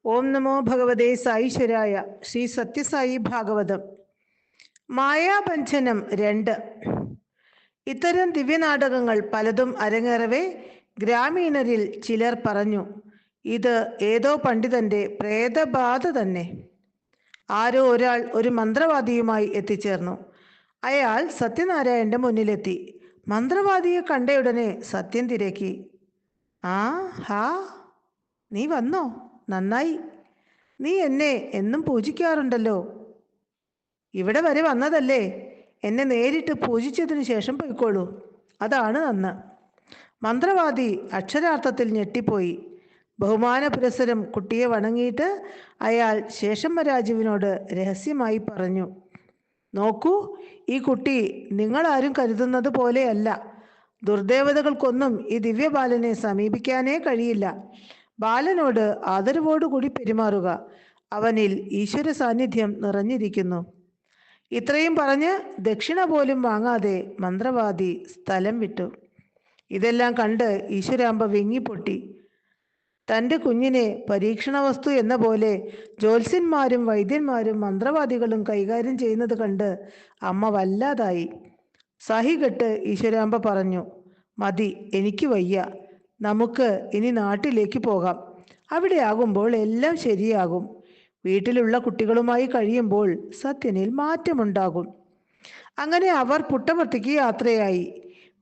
ഓം നമോ ഭഗവതേ സാईശ്വരായ. ശ്രീ സത്യസായി ഭാഗവതം. മായാബന്ധനം 2. ഇത്തരം ദിവ്യനാടകങ്ങൾ പലതും അരങ്ങേറവേ ഗ്രാമീണരിൽ ചിലർ പറഞ്ഞു, ഇത് ഏതോ പണ്ഡിതന്റെ പ്രേതബാധ തന്നെ. ആരോ ഒരാൾ ഒരു മന്ത്രവാദിയുമായി എത്തിച്ചേർന്നു. അയാൾ സത്യനാരായണന്റെ മുന്നിലെത്തി. മന്ത്രവാദിയെ കണ്ടയുടനെ സത്യൻ തിരക്കി. ആ ഹാ, നീ വന്നോ? നന്നായി. നീ എന്നെ എന്നും പൂജിക്കാറുണ്ടല്ലോ. ഇവിടെ വരെ വന്നതല്ലേ? എന്നെ നേരിട്ട് പൂജിച്ചതിന് ശേഷം പോയിക്കോളൂ, അതാണ് നന്ന്. മന്ത്രവാദി അക്ഷരാർത്ഥത്തിൽ ഞെട്ടിപ്പോയി. ബഹുമാന പുരസ്സരം കുട്ടിയെ വണങ്ങിയിട്ട് അയാൾ ശേഷമ്മരാജുവിനോട് രഹസ്യമായി പറഞ്ഞു, നോക്കൂ, ഈ കുട്ടി നിങ്ങളാരും കരുതുന്നത് പോലെയല്ല. ദുർദേവതകൾക്കൊന്നും ഈ ദിവ്യബാലനെ സമീപിക്കാനേ കഴിയില്ല. ബാലനോട് ആദരവോടുകൂടി പെരുമാറുക. അവനിൽ ഈശ്വര സാന്നിധ്യം നിറഞ്ഞിരിക്കുന്നു. ഇത്രയും പറഞ്ഞ് ദക്ഷിണ പോലും വാങ്ങാതെ മന്ത്രവാദി സ്ഥലം വിട്ടു. ഇതെല്ലാം കണ്ട് ഈശ്വരാമ്പ വിങ്ങിപ്പൊട്ടി. തൻ്റെ കുഞ്ഞിനെ പരീക്ഷണ വസ്തു എന്ന പോലെ ജ്യോത്സ്യന്മാരും വൈദ്യന്മാരും മന്ത്രവാദികളും കൈകാര്യം ചെയ്യുന്നത് കണ്ട് അമ്മ വല്ലാതായി. സഹികെട്ട് ഈശ്വരാമ്പ പറഞ്ഞു, മതി, എനിക്ക് വയ്യ. നമുക്ക് ഇനി നാട്ടിലേക്ക് പോകാം. അവിടെ ആകുമ്പോൾ എല്ലാം ശരിയാകും. വീട്ടിലുള്ള കുട്ടികളുമായി കഴിയുമ്പോൾ സത്യനിൽ മാറ്റമുണ്ടാകും. അങ്ങനെ അവർ പുട്ടപർത്തിക്ക് യാത്രയായി.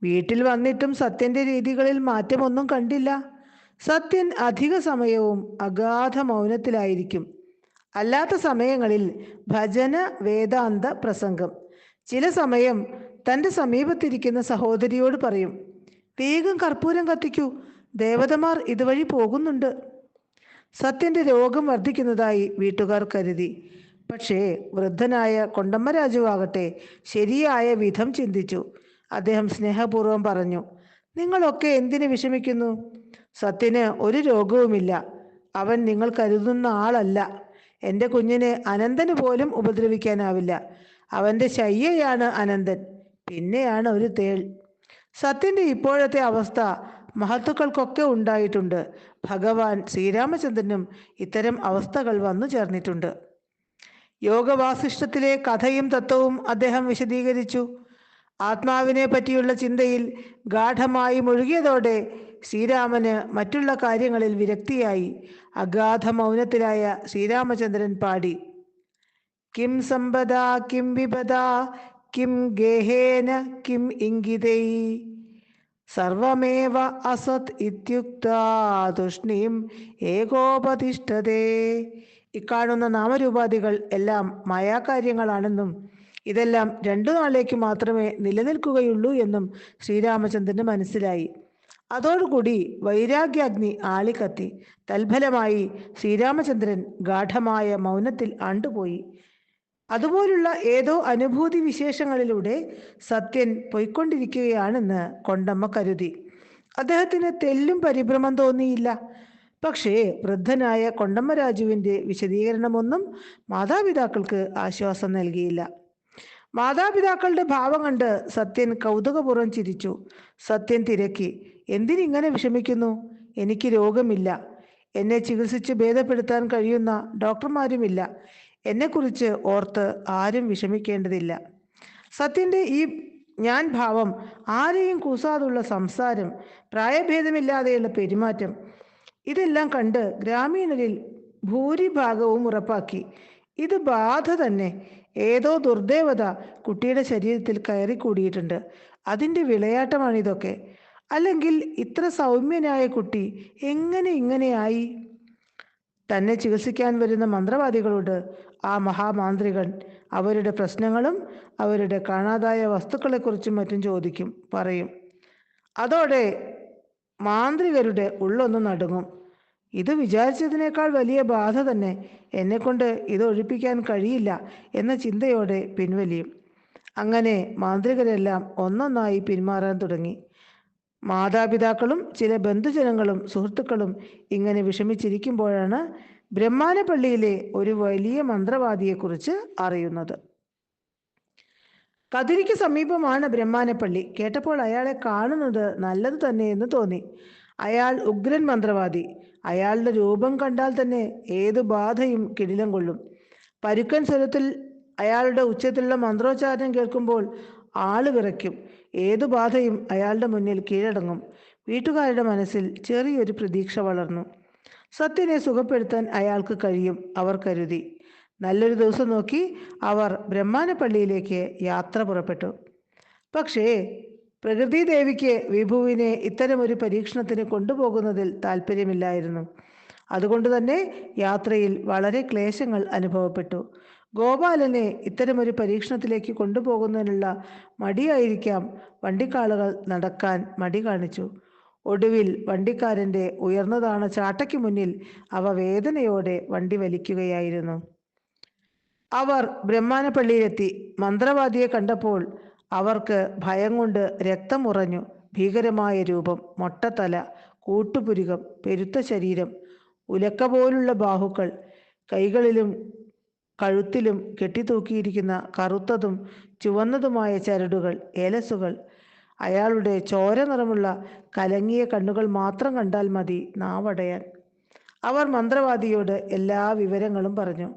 വീട്ടിൽ വന്നിട്ടും സത്യന്റെ രീതികളിൽ മാറ്റമൊന്നും കണ്ടില്ല. സത്യൻ അധിക സമയവും അഗാധ മൗനത്തിലായിരിക്കും. അല്ലാത്ത സമയങ്ങളിൽ ഭജന, വേദാന്ത പ്രസംഗം. ചില സമയം തൻ്റെ സമീപത്തിരിക്കുന്ന സഹോദരിയോട് പറയും, വേഗം കർപ്പൂരം കത്തിക്കൂ, ദേവതമാർ ഇതുവഴി പോകുന്നുണ്ട്. സത്യന്റെ രോഗം വർദ്ധിക്കുന്നതായി വീട്ടുകാർ കരുതി. പക്ഷേ വൃദ്ധനായ കൊണ്ടമ്മരാജുവാകട്ടെ ശരിയായ വിധം ചിന്തിച്ചു. അദ്ദേഹം സ്നേഹപൂർവ്വം പറഞ്ഞു, നിങ്ങളൊക്കെ എന്തിനു വിഷമിക്കുന്നു? സത്യന് ഒരു രോഗവുമില്ല. അവൻ നിങ്ങൾ കരുതുന്ന ആളല്ല. എൻ്റെ കുഞ്ഞിനെ അനന്തന് പോലും ഉപദ്രവിക്കാനാവില്ല. അവൻ്റെ ശയ്യയാണ് അനന്തൻ, പിന്നെയാണ് ഒരു തേൾ. സത്യന്റെ ഇപ്പോഴത്തെ അവസ്ഥ മഹത്തുക്കൾക്കൊക്കെ ഉണ്ടായിട്ടുണ്ട്. ഭഗവാൻ ശ്രീരാമചന്ദ്രനും ഇത്തരം അവസ്ഥകൾ വന്നു ചേർന്നിട്ടുണ്ട്. യോഗവാസിഷ്ഠത്തിലെ കഥയും തത്വവും അദ്ദേഹം വിശദീകരിച്ചു. ആത്മാവിനെ പറ്റിയുള്ള ചിന്തയിൽ ഗാഠമായി മുഴുകിയതോടെ ശ്രീരാമന് മറ്റുള്ള കാര്യങ്ങളിൽ വിരക്തിയായി. അഗാധ മൗനത്തിലായ ശ്രീരാമചന്ദ്രൻ പാടി, കിം സമ്പദാ കിം വിപദാ കിം ഗേഹേന കിം ഇംഗിതൈ സർവമേവ അസത് ഇത്യുക്താ തൂഷ്ണീം ഏകോപതിഷ്ഠതേ. ഇക്കാണുന്ന നാമരൂപാധികൾ എല്ലാം മായാകാര്യങ്ങളാണെന്നും ഇതെല്ലാം 2 നാളേക്ക് മാത്രമേ നിലനിൽക്കുകയുള്ളൂ എന്നും ശ്രീരാമചന്ദ്രന് മനസ്സിലായി. അതോടുകൂടി വൈരാഗ്യാഗ്നി ആളിക്കത്തി. തൽഫലമായി ശ്രീരാമചന്ദ്രൻ ഗാഠമായ മൗനത്തിൽ ആണ്ടുപോയി. അതുപോലുള്ള ഏതോ അനുഭൂതി വിശേഷങ്ങളിലൂടെ സത്യൻ പോയിക്കൊണ്ടിരിക്കുകയാണെന്ന് കൊണ്ടമ്മ കരുതി. അദ്ദേഹത്തിന് തെല്ലും പരിഭ്രമം തോന്നിയില്ല. പക്ഷേ വൃദ്ധനായ കൊണ്ടമ്മരാജുവിൻ്റെ വിശദീകരണമൊന്നും മാതാപിതാക്കൾക്ക് ആശ്വാസം നൽകിയില്ല. മാതാപിതാക്കളുടെ ഭാവം കണ്ട് സത്യൻ കൗതുകപൂർവ്വം ചിരിച്ചു. സത്യൻ തിരക്കി, എന്തിനിങ്ങനെ വിഷമിക്കുന്നു? എനിക്ക് രോഗമില്ല. എന്നെ ചികിത്സിച്ച് ഭേദപ്പെടുത്താൻ കഴിയുന്ന ഡോക്ടർമാരുമില്ല. എന്നെക്കുറിച്ച് ഓർത്ത് ആരും വിഷമിക്കേണ്ടതില്ല. സത്യൻ്റെ ഈ ഞാൻ ഭാവം, ആരെയും കൂസാതുള്ള സംസാരം, പ്രായഭേദമില്ലാതെയുള്ള പെരുമാറ്റം, ഇതെല്ലാം കണ്ട് ഗ്രാമീണരിൽ ഭൂരിഭാഗവും ഉറപ്പാക്കി, ഇത് ബാധ തന്നെ. ഏതോ ദുർദേവത കുട്ടിയുടെ ശരീരത്തിൽ കയറിക്കൂടിയിട്ടുണ്ട്. അതിൻ്റെ വിളയാട്ടമാണിതൊക്കെ. അല്ലെങ്കിൽ ഇത്ര സൗമ്യനായ കുട്ടി എങ്ങനെ ഇങ്ങനെയായി? തന്നെ ചികിത്സിക്കാൻ വരുന്ന മന്ത്രവാദികളോട് ആ മഹാമാന്ത്രികൻ അവരുടെ പ്രശ്നങ്ങളും അവരുടെ കാണാതായ വസ്തുക്കളെക്കുറിച്ചും മറ്റും ചോദിക്കും, പറയും. അതോടെ മാന്ത്രികരുടെ ഉള്ളൊന്ന് നടുങ്ങും. ഇത് വിചാരിച്ചതിനേക്കാൾ വലിയ ബാധ തന്നെ. എന്നെക്കൊണ്ട് ഇത് ഒഴിപ്പിക്കാൻ കഴിയില്ല എന്ന ചിന്തയോടെ പിൻവലിയും. അങ്ങനെ മാന്ത്രികരെല്ലാം ഒന്നൊന്നായി പിന്മാറാൻ തുടങ്ങി. മാതാപിതാക്കളും ചില ബന്ധുജനങ്ങളും സുഹൃത്തുക്കളും ഇങ്ങനെ വിഷമിച്ചിരിക്കുമ്പോഴാണ് ബ്രഹ്മാനപ്പള്ളിയിലെ ഒരു വലിയ മന്ത്രവാദിയെക്കുറിച്ച് അറിയുന്നത്. കതിരിക്ക് സമീപമാണ് ബ്രഹ്മാനപ്പള്ളി. കേട്ടപ്പോൾ അയാളെ കാണുന്നത് നല്ലത് തന്നെ എന്ന് തോന്നി. അയാൾ ഉഗ്രൻ മന്ത്രവാദി. അയാളുടെ രൂപം കണ്ടാൽ തന്നെ ഏത് ബാധയും കിടിലം കൊള്ളും. പരുക്കൻ സ്വരത്തിൽ അയാളുടെ ഉച്ചത്തിലുള്ള മന്ത്രോച്ചാരണം കേൾക്കുമ്പോൾ ആള് വിറയ്ക്കും. ഏതു ബാധയും അയാളുടെ മുന്നിൽ കീഴടങ്ങും. വീട്ടുകാരുടെ മനസ്സിൽ ചെറിയൊരു പ്രതീക്ഷ വളർന്നു. സത്യനെ സുഖപ്പെടുത്താൻ അയാൾക്ക് കഴിയും, അവർ കരുതി. നല്ലൊരു ദിവസം നോക്കി അവർ ബ്രഹ്മാനപ്പള്ളിയിലേക്ക് യാത്ര പുറപ്പെട്ടു. പക്ഷേ പ്രകൃതി ദേവിക്ക് വിഭുവിനെ ഇത്തരമൊരു പരീക്ഷണത്തിന് കൊണ്ടുപോകുന്നതിൽ താല്പര്യമില്ലായിരുന്നു. അതുകൊണ്ട് തന്നെ യാത്രയിൽ വളരെ ക്ലേശങ്ങൾ അനുഭവപ്പെട്ടു. ഗോപാലനെ ഇത്തരമൊരു പരീക്ഷണത്തിലേക്ക് കൊണ്ടുപോകുന്നതിനുള്ള മടിയായിരിക്കാം വണ്ടിക്കാളുകൾ നടക്കാൻ മടി കാണിച്ചു. ഒടുവിൽ വണ്ടിക്കാരൻ്റെ ഉയർന്നതാണ ചാട്ടയ്ക്ക് മുന്നിൽ അവ വേദനയോടെ വണ്ടി വലിക്കുകയായിരുന്നു. അവർ ബ്രഹ്മാനപ്പള്ളിയിലെത്തി. മന്ത്രവാദിയെ കണ്ടപ്പോൾ അവർക്ക് ഭയം കൊണ്ട് രക്തം ഉറഞ്ഞു. ഭീകരമായ രൂപം, മൊട്ടത്തല, കൂട്ടുപുരികം, പെരുത്ത ശരീരം, ഉലക്ക പോലുള്ള ബാഹുക്കൾ, കൈകളിലും കഴുത്തിലും കെട്ടിത്തൂക്കിയിരിക്കുന്ന കറുത്തതും ചുവന്നതുമായ ചരടുകൾ, ഏലസുകൾ. അയാളുടെ ചോര നിറമുള്ള കലങ്ങിയ കണ്ണുകൾ മാത്രം കണ്ടാൽ മതി നാവടയാൻ. അവർ മന്ത്രവാദിയോട് എല്ലാ വിവരങ്ങളും പറഞ്ഞു.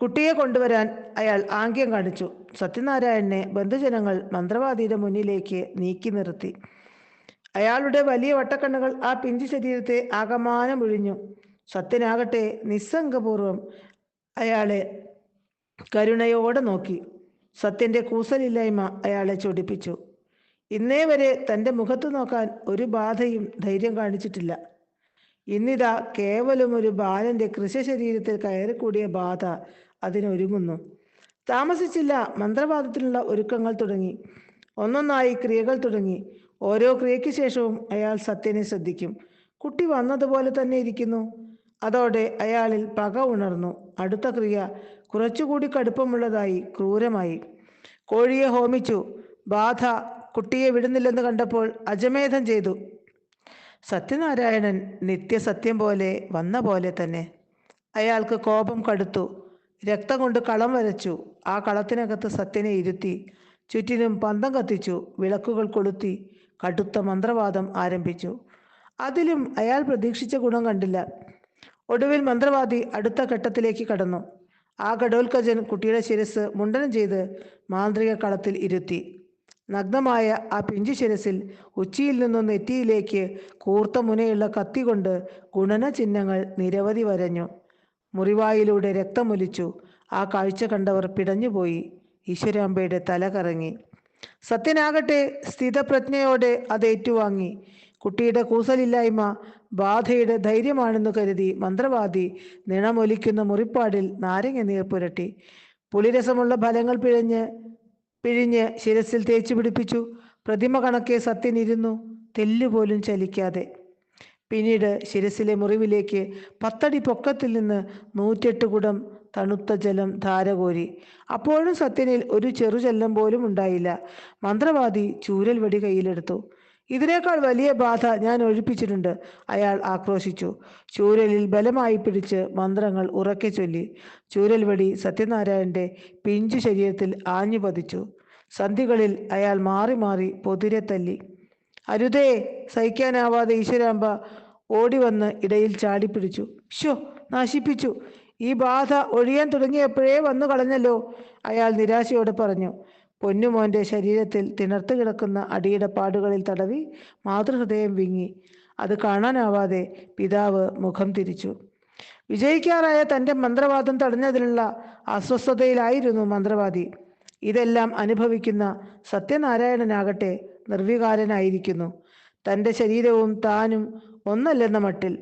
കുട്ടിയെ കൊണ്ടുവരാൻ അയാൾ ആംഗ്യം കാണിച്ചു. സത്യനാരായണനെ ബന്ധുജനങ്ങൾ മന്ത്രവാദിയുടെ മുന്നിലേക്ക് നീക്കി നിർത്തി. അയാളുടെ വലിയ വട്ടക്കണ്ണുകൾ ആ പിഞ്ചു ശരീരത്തെ ആകമാനം ഒഴിഞ്ഞു. സത്യനാകട്ടെ നിസ്സംഗപൂർവം അയാളെ കരുണയോടെ നോക്കി. സത്യന്റെ കൂസലില്ലായ്മ അയാളെ ചൊടിപ്പിച്ചു. ഇന്നേ വരെ തൻ്റെ മുഖത്ത് നോക്കാൻ ഒരു ബാധയും ധൈര്യം കാണിച്ചിട്ടില്ല. ഇന്നിതാ കേവലം ഒരു ബാലന്റെ കൃശശരീരത്തിൽ കയറിക്കൂടിയ ബാധ അതിനൊരുങ്ങുന്നു. താമസിച്ചില്ല, മന്ത്രവാദത്തിനുള്ള ഒരുക്കങ്ങൾ തുടങ്ങി. ഒന്നൊന്നായി ക്രിയകൾ തുടങ്ങി. ഓരോ ക്രിയയ്ക്ക് ശേഷവും അയാൾ സത്യനെ ശ്രദ്ധിക്കും. കുട്ടി വന്നതുപോലെ തന്നെ ഇരിക്കുന്നു. അതോടെ അയാളിൽ പക ഉണർന്നു. അടുത്ത ക്രിയ കുറച്ചുകൂടി കടുപ്പമുള്ളതായി, ക്രൂരമായി. കോഴിയെ ഹോമിച്ചു. ബാധ കുട്ടിയെ വിടുന്നില്ലെന്ന് കണ്ടപ്പോൾ അജമേധം ചെയ്തു. സത്യനാരായണൻ നിത്യസത്യം പോലെ വന്ന പോലെ തന്നെ. അയാൾക്ക് കോപം കടുത്തു. രക്തം കൊണ്ട് കളം വരച്ചു. ആ കളത്തിനകത്ത് സത്യനെ ഇരുത്തി. ചുറ്റിനും പന്തം കത്തിച്ചു. വിളക്കുകൾ കൊളുത്തി. കടുത്ത മന്ത്രവാദം ആരംഭിച്ചു. അതിലും അയാൾ പ്രതീക്ഷിച്ച ഗുണം കണ്ടില്ല. ഒടുവിൽ മന്ത്രവാദി അടുത്ത ഘട്ടത്തിലേക്ക് കടന്നു. ആ ഘടോൽക്കജൻ കുട്ടിയുടെ ശിരസ് മുണ്ടനം ചെയ്ത് മാന്ത്രിക കളത്തിൽ ഇരുത്തി. നഗ്നമായ ആ പിഞ്ചു ശിരസിൽ ഉച്ചിയിൽ നിന്നും നെറ്റിയിലേക്ക് കൂർത്ത മുനയുള്ള കത്തി കൊണ്ട് ഗുണന ചിഹ്നങ്ങൾ നിരവധി വരഞ്ഞു. മുറിവായിലൂടെ രക്തമൊലിച്ചു. ആ കാഴ്ച കണ്ടവർ പിടഞ്ഞുപോയി. ഈശ്വരാംബയുടെ തല കറങ്ങി. സത്യനാകട്ടെ സ്ഥിതപ്രജ്ഞയോടെ അത് ഏറ്റുവാങ്ങി. കുട്ടിയുടെ കൂസലില്ലായ്മ ബാധയുടെ ധൈര്യമാണെന്നു കരുതി മന്ത്രവാദി നിണമൊലിക്കുന്ന മുറിപ്പാടിൽ നാരങ്ങ നീർ പുരട്ടി. പുളിരസമുള്ള ഫലങ്ങൾ പിഴിഞ്ഞ് ശിരസിൽ തേച്ചു പിടിപ്പിച്ചു. പ്രതിമ കണക്കെ സത്യനിരുന്നു, തെല്ലുപോലും ചലിക്കാതെ. പിന്നീട് ശിരസിലെ മുറിവിലേക്ക് 10 അടി പൊക്കത്തിൽ നിന്ന് 108 കുടം തണുത്ത ജലം ധാരകോരി. അപ്പോഴും സത്യനിൽ ഒരു ചെറുചലനം പോലും ഉണ്ടായില്ല. മന്ത്രവാദി ചൂരൽ വടി കയ്യിലെടുത്തു. ഇതിനേക്കാൾ വലിയ ബാധ ഞാൻ ഒഴിപ്പിച്ചിട്ടുണ്ട്, അയാൾ ആക്രോശിച്ചു. ചൂരലിൽ ബലമായി പിടിച്ച് മന്ത്രങ്ങൾ ഉറക്കെ ചൊല്ലി. ചൂരൽ വടി സത്യനാരായണന്റെ പിഞ്ചു ശരീരത്തിൽ ആഞ്ഞു പതിച്ചു. സന്ധികളിൽ അയാൾ മാറി മാറി പൊതിരെ തല്ലി. അരുതേ! സഹിക്കാനാവാതെ ഈശ്വരാംബ ഓടി വന്ന് ഇടയിൽ ചാടിപ്പിടിച്ചു. ഷോ, നശിപ്പിച്ചു! ഈ ബാധ ഒഴിയാൻ തുടങ്ങിയപ്പോഴേ വന്നു കളഞ്ഞല്ലോ, അയാൾ നിരാശയോടെ പറഞ്ഞു. പൊന്നുമോന്റെ ശരീരത്തിൽ തിണർത്ത് കിടക്കുന്ന അടിയുടെ പാടുകളിൽ തടവി മാതൃഹൃദയം വിങ്ങി. അത് കാണാനാവാതെ പിതാവ് മുഖം തിരിച്ചു. വിജയിക്കാറായ തൻ്റെ മന്ത്രവാദം തടഞ്ഞതിലുള്ള അസ്വസ്ഥതയിലായിരുന്നു മന്ത്രവാദി. ഇതെല്ലാം അനുഭവിക്കുന്ന സത്യനാരായണനാകട്ടെ നിർവികാരനായിരിക്കുന്നു. തൻ്റെ ശരീരവും താനും ഒന്നല്ലെന്ന മട്ടിൽ.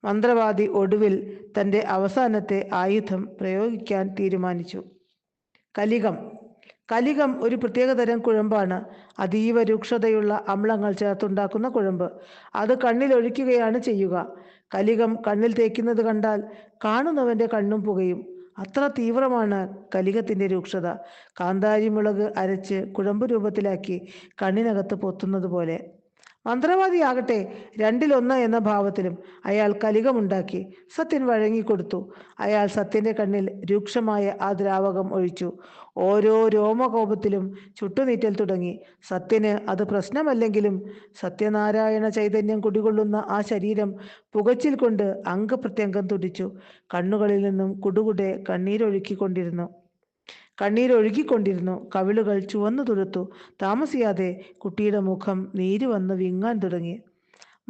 മന്ത്രവാദി ഒടുവിൽ തൻ്റെ അവസാനത്തെ ആയുധം പ്രയോഗിക്കാൻ തീരുമാനിച്ചു. കലികം. കലികം ഒരു പ്രത്യേകതരം കുഴമ്പാണ്. അതീവ രൂക്ഷതയുള്ള അമ്ലങ്ങൾ ചേർത്തുണ്ടാക്കുന്ന കുഴമ്പ്. അത് കണ്ണിലൊഴിക്കുകയാണ് ചെയ്യുക. കലികം കണ്ണിൽ തേക്കുന്നത് കണ്ടാൽ കാണുന്നവൻ്റെ കണ്ണും പുകയും. അത്ര തീവ്രമാണ് കലികത്തിൻ്റെ രൂക്ഷത. കാന്താരി മുളക് അരച്ച് കുഴമ്പ് രൂപത്തിലാക്കി കണ്ണിനകത്ത് പൊത്തുന്നത് പോലെ. മന്ത്രവാദിയാകട്ടെ രണ്ടിലൊന്ന് എന്ന ഭാവത്തിലും അയാൾ കലികമുണ്ടാക്കി. സത്യൻ വഴങ്ങിക്കൊടുത്തു. അയാൾ സത്യന്റെ കണ്ണിൽ രൂക്ഷമായ ആ ദ്രാവകം ഒഴിച്ചു. ഓരോ രോമകോപത്തിലും ചുട്ടുനീറ്റൽ തുടങ്ങി. സത്യന് അത് പ്രശ്നമല്ലെങ്കിലും സത്യനാരായണ ചൈതന്യം കുടികൊള്ളുന്ന ആ ശരീരം പുകച്ചിൽ കൊണ്ട് അംഗപ്രത്യംഗം തുടിച്ചു. കണ്ണുകളിൽ നിന്നും കുടുകുടെ കണ്ണീരൊഴുകിക്കൊണ്ടിരുന്നു. കവിളുകൾ ചുവന്നു തുടുത്തു. താമസിയാതെ കുട്ടിയുടെ മുഖം നീര് വന്ന് വിങ്ങാൻ തുടങ്ങി.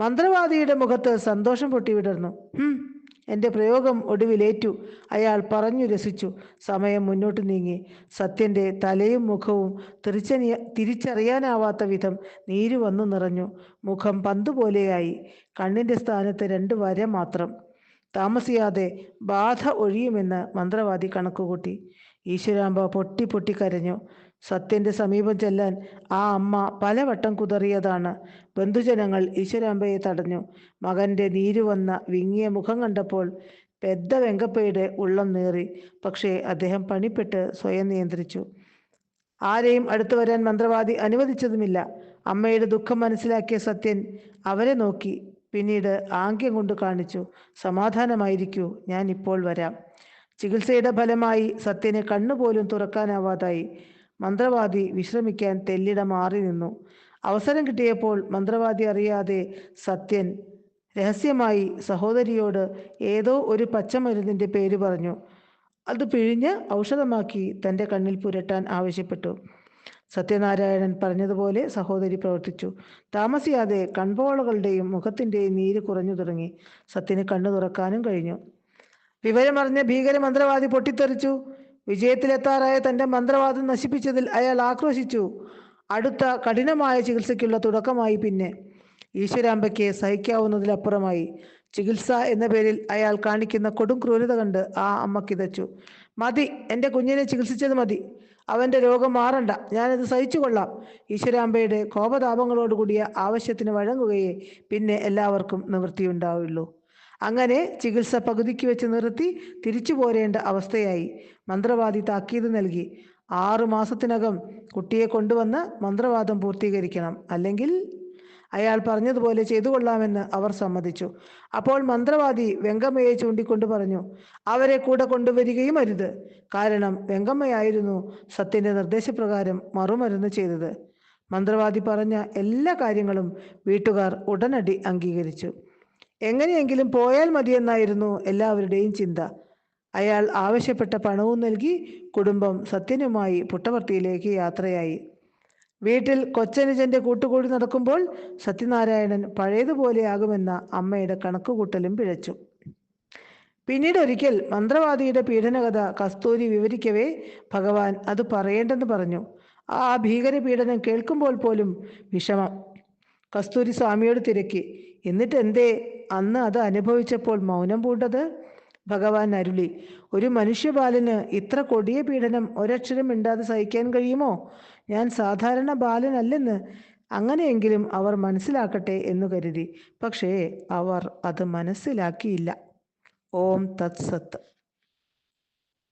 മന്ത്രവാദിയുടെ മുഖത്ത് സന്തോഷം പൊട്ടിവിടർന്നു. എൻ്റെ പ്രയോഗം ഒടുവിലേറ്റു, അയാൾ പറഞ്ഞു രസിച്ചു. സമയം മുന്നോട്ട് നീങ്ങി. സത്യൻ്റെ തലയും മുഖവും തിരിച്ചറിയാനാവാത്ത വിധം നീര് വന്നു നിറഞ്ഞു. മുഖം പന്തുപോലെയായി. കണ്ണിൻ്റെ സ്ഥാനത്ത് 2 വര മാത്രം. താമസിയാതെ ബാധ ഒഴിയുമെന്ന് മന്ത്രവാദി കണക്കുകൂട്ടി. ഈശ്വരാമ്പ പൊട്ടി പൊട്ടി കരഞ്ഞു. സത്യന്റെ സമീപം ചെല്ലാൻ ആ അമ്മ പലവട്ടം കുതറിയതാണ്. ബന്ധുജനങ്ങൾ ഈശ്വരാമ്പയെ തടഞ്ഞു. മകന്റെ നീരു വന്ന വിങ്ങിയ മുഖം കണ്ടപ്പോൾ പെദ്ദ വെങ്കപ്പയുടെ ഉള്ളം നേറി. പക്ഷേ അദ്ദേഹം പണിപ്പെട്ട് സ്വയം നിയന്ത്രിച്ചു. ആരെയും അടുത്തു വരാൻ മന്ത്രവാദി അനുവദിച്ചതുമില്ല. അമ്മയുടെ ദുഃഖം മനസ്സിലാക്കിയ സത്യൻ അവരെ നോക്കി. പിന്നീട് ആംഗ്യം കൊണ്ട് കാണിച്ചു. സമാധാനമായിരിക്കൂ, ഞാൻ ഇപ്പോൾ വരാം. ചികിത്സയുടെ ഫലമായി സത്യന് കണ്ണുപോലും തുറക്കാനാവാതായി. മന്ത്രവാദി വിശ്രമിക്കാൻ തെല്ലിട മാറി നിന്നു. അവസരം കിട്ടിയപ്പോൾ മന്ത്രവാദി അറിയാതെ സത്യൻ രഹസ്യമായി സഹോദരിയോട് ഏതോ ഒരു പച്ചമരുന്നിൻ്റെ പേര് പറഞ്ഞു. അത് പിഴിഞ്ഞ് ഔഷധമാക്കി തൻ്റെ കണ്ണിൽ പുരട്ടാൻ ആവശ്യപ്പെട്ടു. സത്യനാരായണൻ പറഞ്ഞതുപോലെ സഹോദരി പ്രവർത്തിച്ചു. താമസിയാതെ കൺപോളകളുടെയും മുഖത്തിൻ്റെയും നീര് കുറഞ്ഞു തുടങ്ങി. സത്യന് കണ്ണു തുറക്കാനും കഴിഞ്ഞു. വിവരമറിഞ്ഞ ഭീകര മന്ത്രവാദി പൊട്ടിത്തെറിച്ചു. വിജയത്തിലെത്താറായ തൻ്റെ മന്ത്രവാദം നശിപ്പിച്ചതിൽ അയാൾ ആക്രോശിച്ചു. അടുത്ത കഠിനമായ ചികിത്സയ്ക്കുള്ള തുടക്കമായി. പിന്നെ ഈശ്വരാമ്പയ്ക്ക് സഹിക്കാവുന്നതിലപ്പുറമായി. ചികിത്സ എന്ന പേരിൽ അയാൾ കാണിക്കുന്ന കൊടും ക്രൂരത കണ്ട് ആ അമ്മ കിതച്ചു. മതി, എൻ്റെ കുഞ്ഞിനെ ചികിത്സിച്ചത് മതി. അവൻ്റെ രോഗം മാറണ്ട, ഞാനത് സഹിച്ചു കൊള്ളാം. ഈശ്വരാമ്പയുടെ കോപതാപങ്ങളോടുകൂടിയ ആവശ്യത്തിന് വഴങ്ങുകയേ പിന്നെ എല്ലാവർക്കും നിവൃത്തിയുണ്ടാവുള്ളൂ. അങ്ങനെ ചികിത്സ പകുതിക്ക് വെച്ച് നിർത്തി തിരിച്ചു പോരേണ്ട അവസ്ഥയായി. മന്ത്രവാദി താക്കീത് നൽകി. 6 മാസത്തിനകം കുട്ടിയെ കൊണ്ടുവന്ന് മന്ത്രവാദം പൂർത്തീകരിക്കണം, അല്ലെങ്കിൽ അയാൾ പറഞ്ഞതുപോലെ ചെയ്തു കൊള്ളാമെന്ന് അവർ സമ്മതിച്ചു. അപ്പോൾ മന്ത്രവാദി വെങ്കമ്മയെ ചൂണ്ടിക്കൊണ്ട് പറഞ്ഞു, അവരെ കൂടെ കൊണ്ടുവരികയും അരുത്. കാരണം വെങ്കമ്മയായിരുന്നു സത്യന്റെ നിർദ്ദേശപ്രകാരം മറുമരുന്ന് ചെയ്തത്. മന്ത്രവാദി പറഞ്ഞ എല്ലാ കാര്യങ്ങളും വീട്ടുകാർ ഉടനടി അംഗീകരിച്ചു. എങ്ങനെയെങ്കിലും പോയാൽ മതിയെന്നായിരുന്നു എല്ലാവരുടെയും ചിന്ത. അയാൾ ആവശ്യപ്പെട്ട പണവും നൽകി കുടുംബം സത്യനുമായി പുട്ടപർത്തിയിലേക്ക് യാത്രയായി. വീട്ടിൽ കൊച്ചനുജന്റെ കൂട്ടുകൂടി നടക്കുമ്പോൾ സത്യനാരായണൻ പഴയതുപോലെയാകുമെന്ന അമ്മയുടെ കണക്കുകൂട്ടലും പിഴച്ചു. പിന്നീട് ഒരിക്കൽ മന്ത്രവാദിയുടെ പീഡനകഥ കസ്തൂരി വിവരിക്കവേ ഭഗവാൻ അത് പറയേണ്ടെന്ന് പറഞ്ഞു. ആ ഭീകര പീഡനം കേൾക്കുമ്പോൾ പോലും വിഷമം. കസ്തൂരി സ്വാമിയോട് തിരക്കി, എന്നിട്ട് എന്തേ അന്ന് അത് അനുഭവിച്ചപ്പോൾ മൗനം പൂണ്ടത്? ഭഗവാൻ അരുളി, ഒരു മനുഷ്യബാലന് ഇത്ര കൊടിയ പീഡനം ഒരക്ഷരം മിണ്ടാതെ സഹിക്കാൻ കഴിയുമോ? ഞാൻ സാധാരണ ബാലനല്ലെന്ന് അങ്ങനെയെങ്കിലും അവർ മനസ്സിലാക്കട്ടെ എന്നു കരുതി. പക്ഷേ അവർ അത് മനസ്സിലാക്കിയില്ല. ഓം തത്സത്ത്.